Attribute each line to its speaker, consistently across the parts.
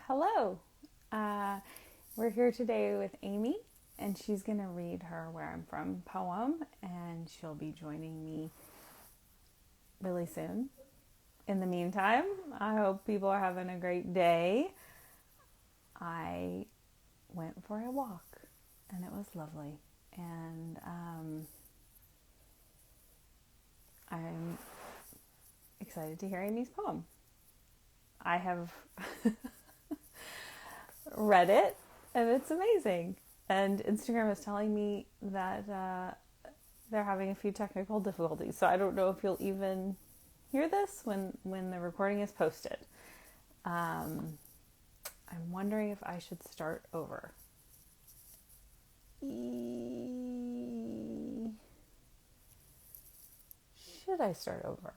Speaker 1: Hello. Uh, we're here today with Aimee, and she's going to read her Where I'm From poem, and she'll be joining me really soon. In the meantime, I hope people are having a great day. I went for a walk, and it was lovely. And I'm excited to hear Aimee's poem. I have read it, and it's amazing. And Instagram is telling me that they're having a few technical difficulties, so I don't know if you'll even hear this when the recording is posted. I'm wondering if I should start over. Should I start over?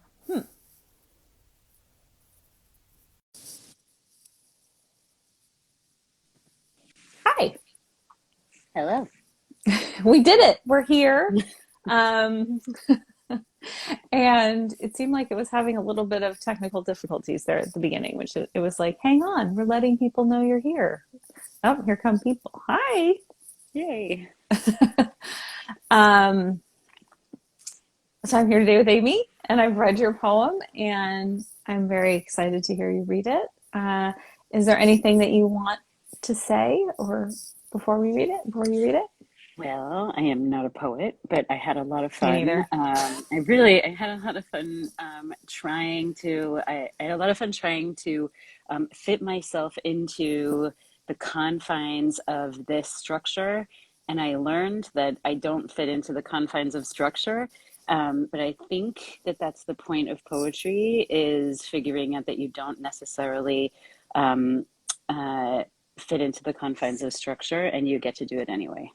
Speaker 1: Hi.
Speaker 2: Hello.
Speaker 1: We did it. We're here. Um, and it seemed like it was having a little bit of technical difficulties there at the beginning, which it was like, hang on, we're letting people know you're here. Oh, here come people. Hi.
Speaker 2: Yay.
Speaker 1: Um, so I'm here today with Aimee, and I've read your poem, and I'm very excited to hear you read it. Is there anything that you want to say, or before we read it? Before you read it?
Speaker 2: Well, I am not a poet, but I had a lot of
Speaker 1: Me
Speaker 2: fun.
Speaker 1: neither.
Speaker 2: I had a lot of fun I had a lot of fun trying to fit myself into the confines of this structure. And I learned that I don't fit into the confines of structure. But I think that that's the point of poetry is figuring out that you don't necessarily um, uh, fit into the confines of structure and you get to do it anyway.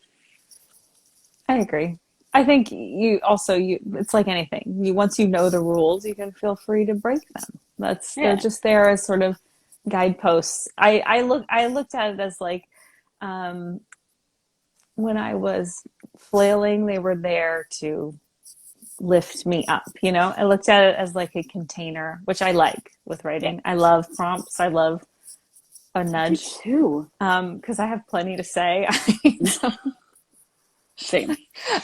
Speaker 1: I agree. I think you also you it's like anything. You once you know the rules, you can feel free to break them. They're
Speaker 2: Yeah.
Speaker 1: just there as sort of guideposts. I looked at it as like um, when I was flailing, they were there to lift me up. I looked at it as like a container, which I like with
Speaker 2: Yeah.
Speaker 1: writing. I love prompts. I love a
Speaker 2: I do
Speaker 1: nudge
Speaker 2: too.
Speaker 1: because I have plenty to say. I need some,
Speaker 2: Same.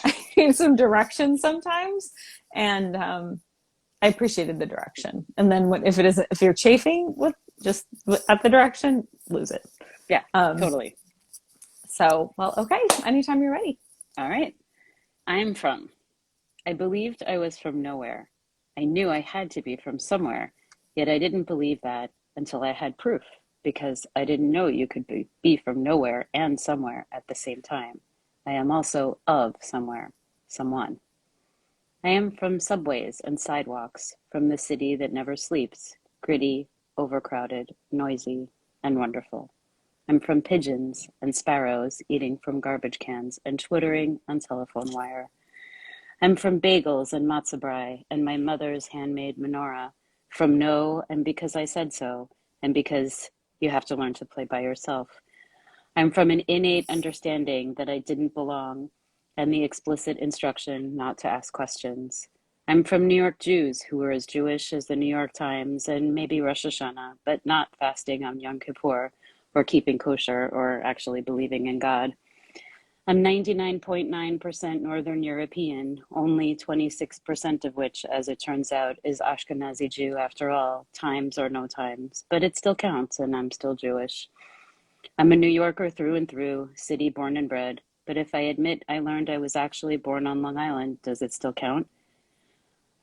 Speaker 1: I need some direction sometimes, and I appreciated the direction. And then if you're chafing with just at the direction, lose it.
Speaker 2: Yeah,
Speaker 1: Um,
Speaker 2: totally.
Speaker 1: so well, okay. Anytime you're ready.
Speaker 2: All right. I'm from. I believed I was from nowhere. I knew I had to be from somewhere, yet I didn't believe that until I had proof, because I didn't know you could be from nowhere and somewhere at the same time. I am also of somewhere, someone. I am from subways and sidewalks, from the city that never sleeps, gritty, overcrowded, noisy, and wonderful. I'm from pigeons and sparrows eating from garbage cans and twittering on telephone wire. I'm from bagels and matzo brie and my mother's handmade menorah. From no and because I said so, and because you have to learn to play by yourself. I'm from an innate understanding that I didn't belong and the explicit instruction not to ask questions. I'm from New York Jews who were as Jewish as the New York Times and maybe Rosh Hashanah, but not fasting on Yom Kippur or keeping kosher or actually believing in God. I'm 99.9% Northern European, only 26% of which, as it turns out, is Ashkenazi Jew after all, times or no times. But it still counts, and I'm still Jewish. I'm a New Yorker through and through, city born and bred. But if I admit I learned I was actually born on Long Island, does it still count?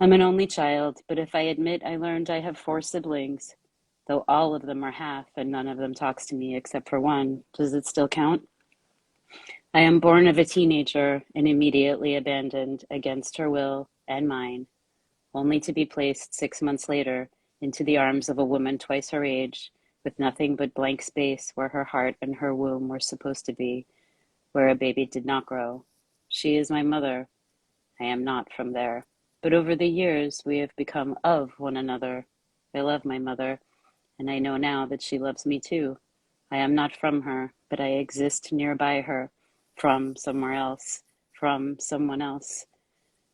Speaker 2: I'm an only child, but if I admit I learned I have 4 siblings, though all of them are half and none of them talks to me except for one, does it still count? I am born of a teenager and immediately abandoned against her will and mine, only to be placed 6 months later into the arms of a woman twice her age, with nothing but blank space where her heart and her womb were supposed to be, where a baby did not grow. She is my mother. I am not from there. But over the years, we have become of one another. I love my mother, and I know now that she loves me too. I am not from her, but I exist nearby her, from somewhere else, from someone else.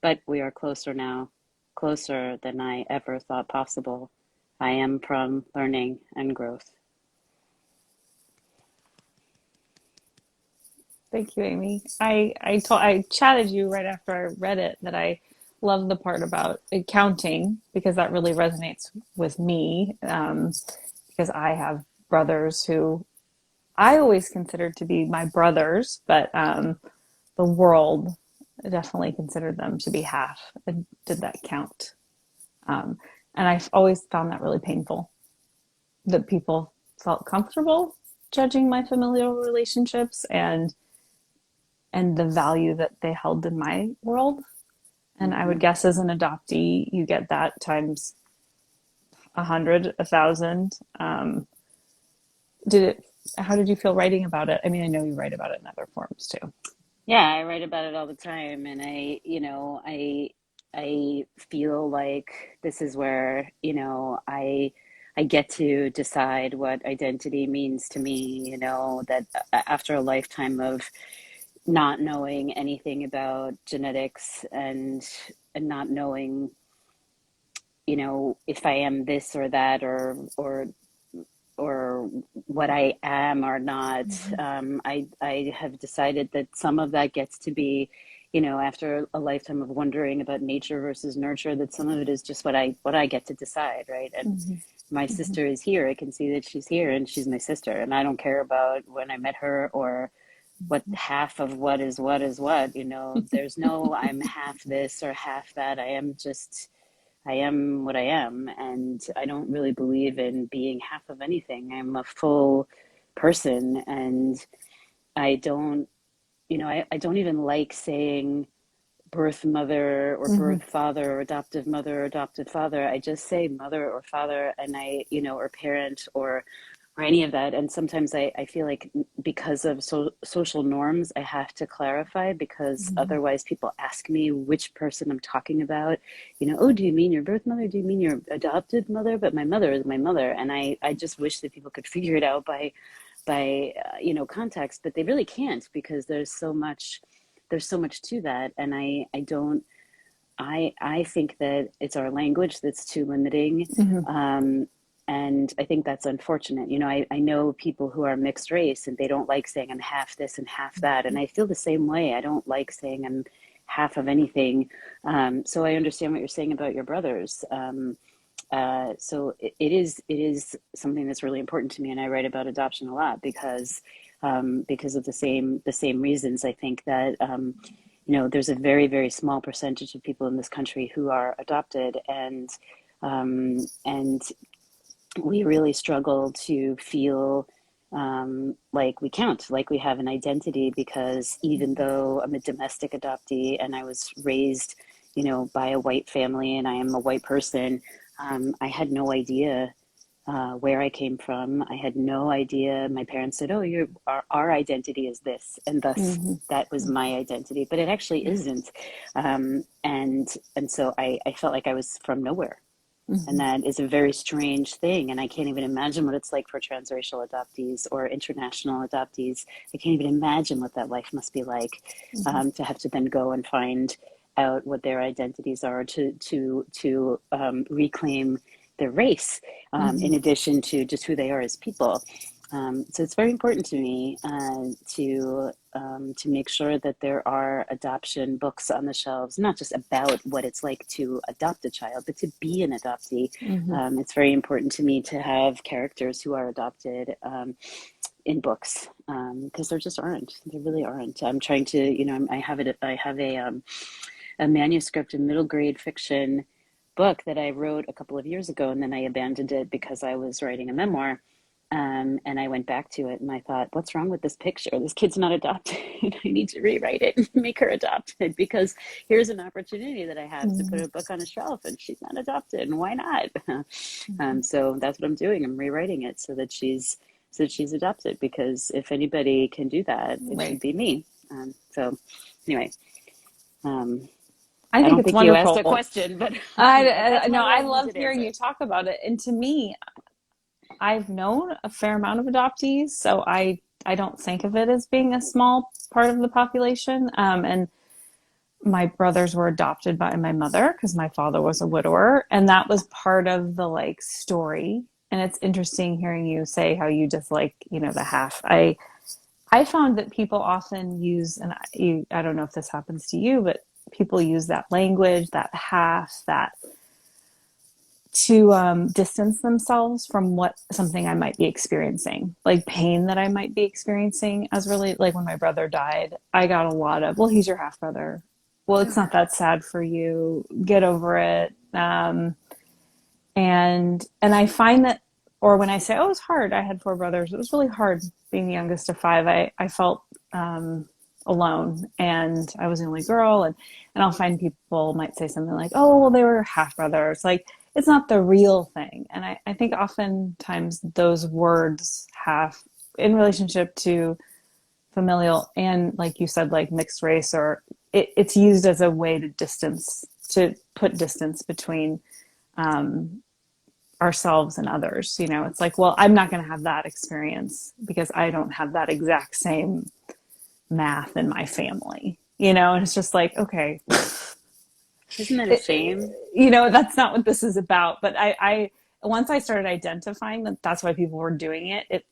Speaker 2: But we are closer now, closer than I ever thought possible. I am from learning and growth.
Speaker 1: Thank you, Amy. I chatted you right after I read it that I love the part about accounting because that really resonates with me. Because I have brothers who I always considered to be my brothers, but the world definitely considered them to be half. Did that count? Um, and I've always found that really painful that people felt comfortable judging my familial relationships and the value that they held in my world. And I
Speaker 2: Mm-hmm.
Speaker 1: would guess as an adoptee, you get that times 100, 1,000. Did it? How did you feel writing about it? I mean, I know you write about it in other forms too.
Speaker 2: Yeah, I write about it all the time, and I feel like this is where, I get to decide what identity means to me, that after a lifetime of not knowing anything about genetics and not knowing, if I am this or that or what I am or not.
Speaker 1: Mm-hmm.
Speaker 2: I have decided that some of that gets to be, after a lifetime of wondering about nature versus nurture, that some of it is just what I get to decide, right? And my
Speaker 1: Mm-hmm.
Speaker 2: sister is here. I can see that she's here, and she's my sister, and I don't care about when I met her or what half of what is what is what. There's no I'm half this or half that. I am what I am, and I don't really believe in being half of anything. I'm a full person, and I don't, I don't even like saying birth mother or
Speaker 1: Mm-hmm.
Speaker 2: birth father or adoptive mother or adopted father. I just say mother or father, and or parent or any of that. And sometimes I feel like because of social norms, I have to clarify because
Speaker 1: Mm-hmm.
Speaker 2: otherwise people ask me which person I'm talking about. Oh, do you mean your birth mother? Do you mean your adopted mother? But my mother is my mother. And I just wish that people could figure it out by context, but they really can't because there's so much to that. And I don't, I think that it's our language that's too limiting.
Speaker 1: Mm-hmm.
Speaker 2: Um, and I think that's unfortunate. I know people who are mixed race and they don't like saying I'm half this and half that. And I feel the same way. I don't like saying I'm half of anything. So I understand what you're saying about your brothers. So it is something that's really important to me. And I write about adoption a lot because of the same reasons. I think that, there's a very, very small percentage of people in this country who are adopted, and we really struggle to feel like we count, like we have an identity, because even though I'm a domestic adoptee and I was raised, by a white family and I am a white person, I had no idea where I came from. I had no idea. My parents said, "Oh, our identity is this," and thus
Speaker 1: Mm-hmm.
Speaker 2: that was my identity. But it actually isn't. And so I felt like I was from nowhere, and
Speaker 1: Mm-hmm.
Speaker 2: that is a very strange thing. And I can't even imagine what it's like for transracial adoptees or international adoptees. I can't even imagine what that life must be like,
Speaker 1: Mm-hmm.
Speaker 2: to have to then go and find out what their identities are, to reclaim their race,
Speaker 1: Mm-hmm.
Speaker 2: in addition to just who they are as people. So it's very important to me to make sure that there are adoption books on the shelves, not just about what it's like to adopt a child, but to be an adoptee.
Speaker 1: Mm-hmm.
Speaker 2: It's very important to me to have characters who are adopted in books, because there just aren't. There really aren't. I'm trying to, I have a manuscript, a middle grade fiction book that I wrote a couple of years ago, and then I abandoned it because I was writing a memoir. And I went back to it and I thought, what's wrong with this picture? This kid's not adopted. I need to rewrite it and make her adopted, because here's an opportunity that I have to put
Speaker 1: Mm-hmm.
Speaker 2: a book on a shelf and she's not adopted. And why not?
Speaker 1: Mm-hmm.
Speaker 2: So that's what I'm doing. I'm rewriting it so that she's adopted, because if anybody can do that, it
Speaker 1: Right.
Speaker 2: should be me. So anyway, um,
Speaker 1: I
Speaker 2: I
Speaker 1: think
Speaker 2: don't
Speaker 1: it's
Speaker 2: think you asked a
Speaker 1: wonderful.
Speaker 2: question, but
Speaker 1: I
Speaker 2: that's my
Speaker 1: no, I love
Speaker 2: long-winded
Speaker 1: hearing
Speaker 2: answer.
Speaker 1: you talk about it. And to me, I've known a fair amount of adoptees, so I don't think of it as being a small part of the population. And my brothers were adopted by my mother because my father was a widower, and that was part of the like story. And it's interesting hearing you say how you just like, the half. I found that people often use, and I don't know if this happens to you, but people use that language, that half, that to distance themselves from what something I might be experiencing, like pain that I might be experiencing. As really like when my brother died, I got a lot of, well, he's your half brother. Well, it's not that sad for you. Get over it. And I find that, or when I say, oh, it was hard. I had four brothers. It was really hard being the youngest of five. I felt alone, and I was the only girl. And I'll find people might say something like, oh, well, they were half brothers. Like, it's not the real thing. And I think oftentimes those words have, in relationship to familial and, like you said, like mixed race, or it's used as a way to put distance between ourselves and others. It's like, well, I'm not going to have that experience because I don't have that exact same math in my family, and it's just like, okay,
Speaker 2: Isn't that a shame?
Speaker 1: that's not what this is about. But I once I started identifying that that's why people were doing it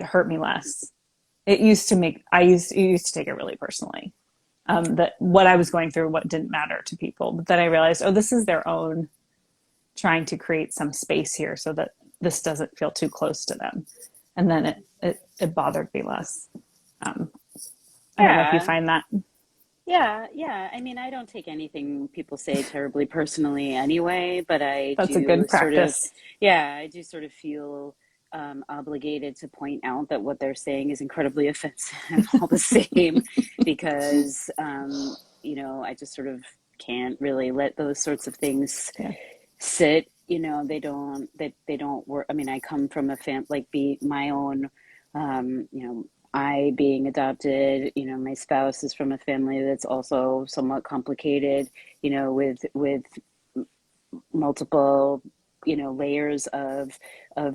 Speaker 1: hurt me less. It used to take it really personally. That what I was going through, what didn't matter to people. But then I realized, oh, this is their own trying to create some space here so that this doesn't feel too close to them. And then it bothered me less. I don't know if you
Speaker 2: Yeah.
Speaker 1: find that.
Speaker 2: Yeah. I mean, I don't take anything people say terribly personally anyway, but
Speaker 1: That's a good practice.
Speaker 2: I do sort of feel obligated to point out that what they're saying is incredibly offensive all the same, because, I just sort of can't really let those sorts of things
Speaker 1: Yeah.
Speaker 2: sit. They don't work. I mean, I come from a like be my own, I being adopted, my spouse is from a family that's also somewhat complicated, with multiple, layers of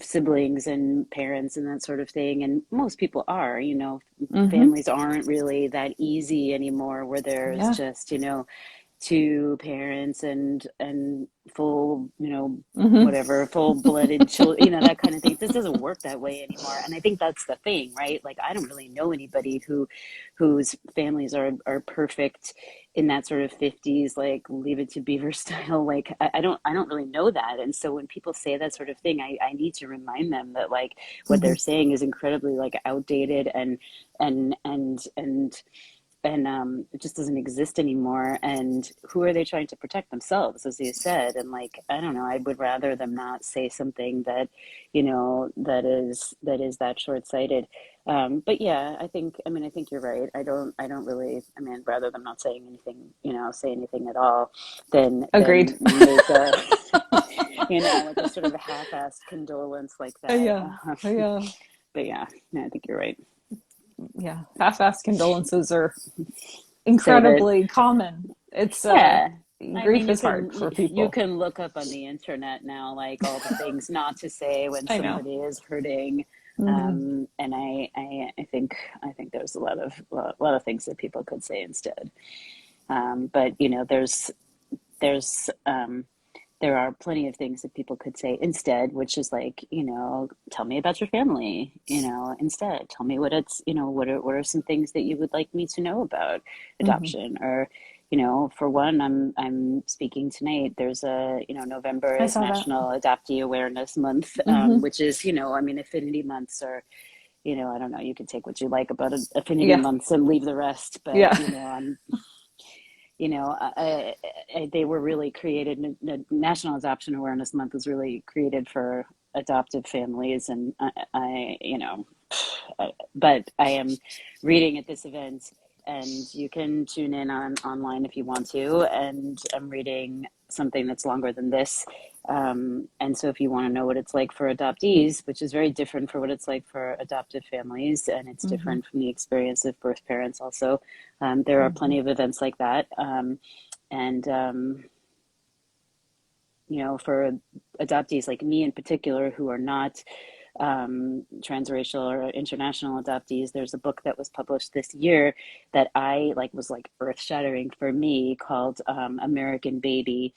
Speaker 2: siblings and parents and that sort of thing. And most people are,
Speaker 1: Mm-hmm.
Speaker 2: families aren't really that easy anymore, where there's
Speaker 1: Yeah.
Speaker 2: just, two parents and full,
Speaker 1: Mm-hmm.
Speaker 2: whatever, full-blooded children, that kind of thing. This doesn't work that way anymore. And I think that's the thing, right? Like, I don't really know anybody whose families are perfect in that sort of 50s, like Leave It to Beaver style. Like, I don't really know that. And so when people say that sort of thing, I need to remind them that, like, what
Speaker 1: Mm-hmm.
Speaker 2: they're saying is incredibly, like, outdated and it just doesn't exist anymore. And who are they trying to protect? Themselves, as you said. And, like, I don't know, I would rather them not say something that, that is that short-sighted. But yeah, I think you're right. I don't really, I mean, I'd rather them not saying anything, say anything at all,
Speaker 1: Agreed.
Speaker 2: than make a like a sort of a half-assed condolence like that.
Speaker 1: Yeah. Yeah.
Speaker 2: But yeah, no, I think you're right.
Speaker 1: Yeah. Half-assed condolences are
Speaker 2: Save it.
Speaker 1: incredibly common. It's
Speaker 2: Yeah. I
Speaker 1: grief
Speaker 2: mean, you
Speaker 1: is hard
Speaker 2: can
Speaker 1: for
Speaker 2: you
Speaker 1: people.
Speaker 2: can look up on the internet now, like, all the things not to say when
Speaker 1: I know.
Speaker 2: somebody is hurting,
Speaker 1: Mm-hmm.
Speaker 2: and I think there's a lot of things that people could say instead. But there's there are plenty of things that people could say instead, which is like, tell me about your family, instead. Tell me what are some things that you would like me to know about
Speaker 1: Mm-hmm.
Speaker 2: adoption. Or, for one, I'm speaking tonight. There's November
Speaker 1: I
Speaker 2: is
Speaker 1: saw that.
Speaker 2: National Adoptee Awareness Month,
Speaker 1: Mm-hmm.
Speaker 2: which is, I mean, affinity months are, I don't know, you can take what you like about affinity
Speaker 1: Yeah.
Speaker 2: months and leave the rest. But,
Speaker 1: Yeah.
Speaker 2: I'm they were really created. National Adoption Awareness Month was really created for adoptive families, and but I am reading at this event, and you can tune in online if you want to. And I'm reading something that's longer than this. And so if you want to know what it's like for adoptees, which is very different for what it's like for adoptive families, and it's
Speaker 1: Mm-hmm.
Speaker 2: different from the experience of birth parents also, there are
Speaker 1: Mm-hmm.
Speaker 2: plenty of events like that. And for adoptees like me in particular, who are not transracial or international adoptees, there's a book that was published this year that I like was like earth shattering for me, called American Baby.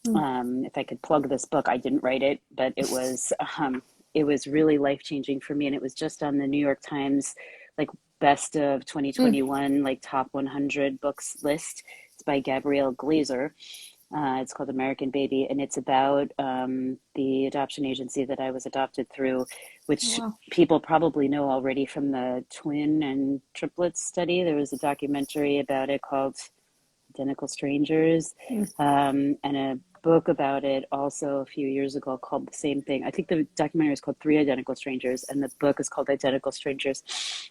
Speaker 2: If I could plug this book, I didn't write it, but it was really life changing for me, and it was just on the New York Times like best of 2021, like top 100 books list. It's by Gabrielle Glazer. It's called American Baby, and it's about the adoption agency that I was adopted through,
Speaker 1: Oh,
Speaker 2: which
Speaker 1: wow.
Speaker 2: people probably know already from the twin and triplets study. There was a documentary about it called Identical Strangers,
Speaker 1: Mm.
Speaker 2: and a book about it also a few years ago called the same thing. I think the documentary is called Three Identical Strangers, and the book is called Identical Strangers.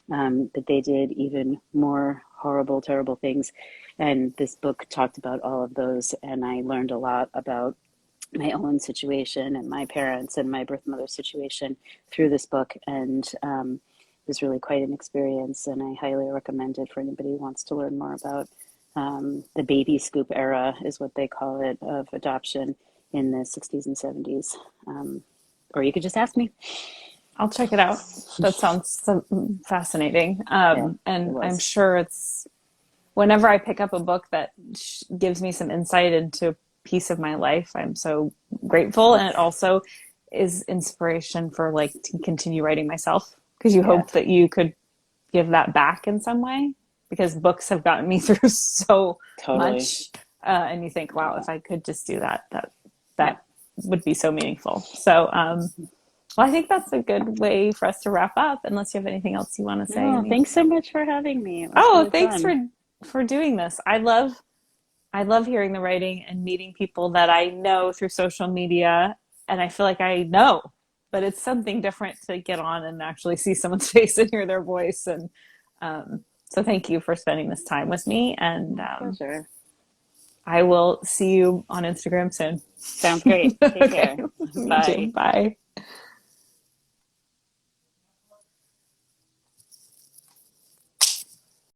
Speaker 2: That they did even more horrible, terrible things. And this book talked about all of those, and I learned a lot about my own situation and my parents and my birth mother situation through this book. And it was really quite an experience, and I highly recommend it for anybody who wants to learn more about the baby scoop era, is what they call it, of adoption in the 60s and 70s. Or you could just ask me.
Speaker 1: I'll check it out. That sounds fascinating.
Speaker 2: Yeah, it
Speaker 1: And I'm
Speaker 2: was.
Speaker 1: sure it's whenever I pick up a book that gives me some insight into a piece of my life, I'm so grateful. And it also is inspiration for like to continue writing myself because you
Speaker 2: Yeah,
Speaker 1: hope that you could give that back in some way because books have gotten me through so
Speaker 2: totally.
Speaker 1: much. And you think, wow, if I could just do that,
Speaker 2: Yeah.
Speaker 1: that would be so meaningful. So, well, I think that's a good way for us to wrap up, unless you have anything else you want to say,
Speaker 2: No,
Speaker 1: Amy.
Speaker 2: thanks so much for having me. It was
Speaker 1: Oh,
Speaker 2: really
Speaker 1: thanks
Speaker 2: fun.
Speaker 1: for doing this. I love hearing the writing and meeting people that I know through social media, and I feel like I know, but it's something different to get on and actually see someone's face and hear their voice. And so, thank you for spending this time with me. And
Speaker 2: Pleasure.
Speaker 1: I will see you on Instagram soon.
Speaker 2: Sounds great. Take
Speaker 1: Okay,
Speaker 2: care.
Speaker 1: me too.
Speaker 2: Bye.
Speaker 1: Bye.